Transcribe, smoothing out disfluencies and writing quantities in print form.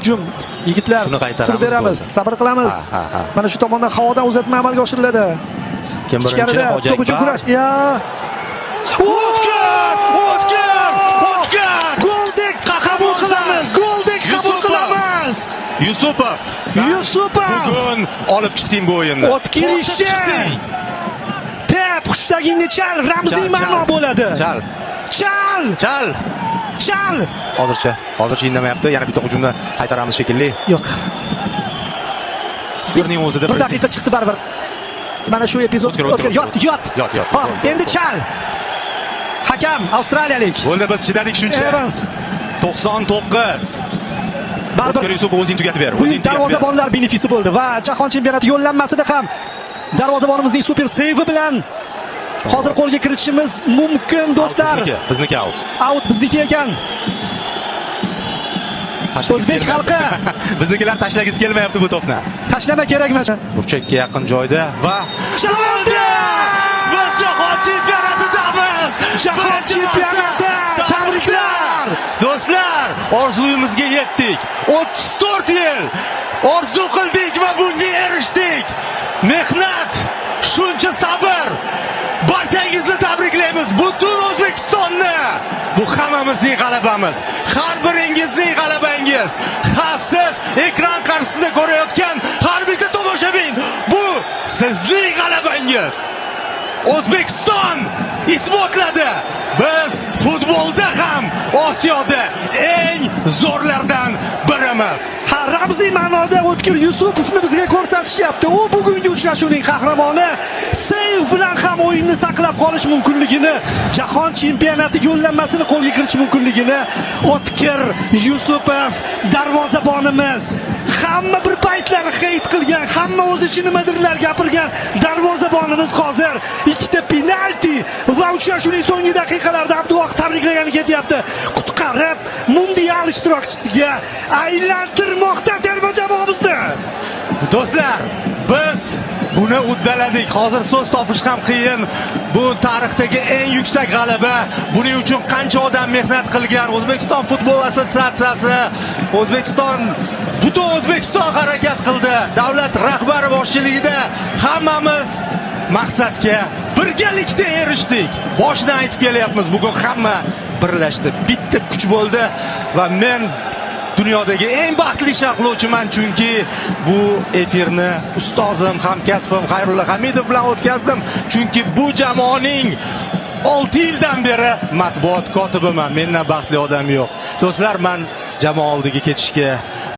hujum. Yigitlar, turib beramiz, sabr qilamiz. Mana shu tomondan havodan uzatma amalga oshiriladi. Kim birinchi? To'p uchun kurash. O'tkir! Goldek qabul qilamiz. Yusupov. Bugun olib chiqding bu o'yinni. O'tkir ishchi. Tep xushtagingni chal, ramziy ma'no bo'ladi. Chal. Hozircha indamayapti. Yana bitta hujumni qaytaramiz shekilli. Yo'q. Shuning o'zida bir daqiqa chiqdi baribir. Mana shu epizod o'tkir. Yot. Ha, endi chal. Hakam avstraliyalik. Bo'ldi, biz chidadik shuncha. Evans. 99. O'tkir Yusupov o'zing tugatib ber. Bu darvozabonlar benefisi bo'ldi va jahon chempionati yo'llanmasida ham darvozabonimizning super seyvi bilan hozir qo'lga kiritishimiz mumkin do'stlar. Bizniki out. Out bizniki ekan. O'zbek xalqi biznikilar tashlagisi kelmayapti bu to'pni. Tashlama kerakmas. Burchakka yaqin joyda va Shaloldi! Biz jahon chempionatidamiz. Jahon chempionati! Tabriklar! Do'stlar, orzuyimizga yetdik. 34 yil orzu qildik va bunga erishdik. Mehnat, shuncha sabr. Barchangizni tabriklaymiz. Butun O'zbekistonni. Bu hammamizning g'alabamiz. Har biringizning g'alabangiz. Siz ekran qarshisida ko'rayotgan har bitta tomoshabin, bu sizning g'alabangiz. O'zbekiston isbotladi. Biz futbolda ham Osiyoda eng zo'rlardan birimiz. Ha, ramziy ma'noda O'tkir Yusupovni bizga ko'rsatishyapti. U bugungi uchrashuvning qahramoni. Seyv bilan ham o'yinni saqlab qolish mumkinligini, jahon chempionati yo'llanmasini qo'lga kiritish mumkinligini O'tkir Yusupov darvozabonimiz. Hamma bir paytlar heyt qilgan, hamma o'zicha nimadirlar gapirgan darvozabonimiz hozir ikkita penalti va uchrashuvning so'nggi daqiqalarida Abduvohid tabriklagani ketyapti. Qutqarib mundial ishtirokchisiga aylantirmoqda terma jamoamizni. Do'stlar, biz buni uddaladik. Hozir so'z topish ham qiyin. Bu tarixdagi eng yuksak g'alaba. Buning uchun qancha odam mehnat qilgan. O'zbekiston futbol assotsiatsiyasi, butun O'zbekiston harakat qildi. Davlat rahbari boshchiligida hammamiz maqsadga birgalikda erishdik. Boshdan aytib kelyapmiz, bugun hamma birlashdi. Bitta kuch bo'ldi va men dunyodagi eng baxtli sharhlovchiman, chunki bu efirni ustozim, hamkasbim Xayrulla Hamidov bilan o'tkazdim. Chunki bu jamoaning 6 yildan beri matbuot kotibiman. Mendan baxtli odam yo'q. Do'stlar, men jamoa oldiga ketishga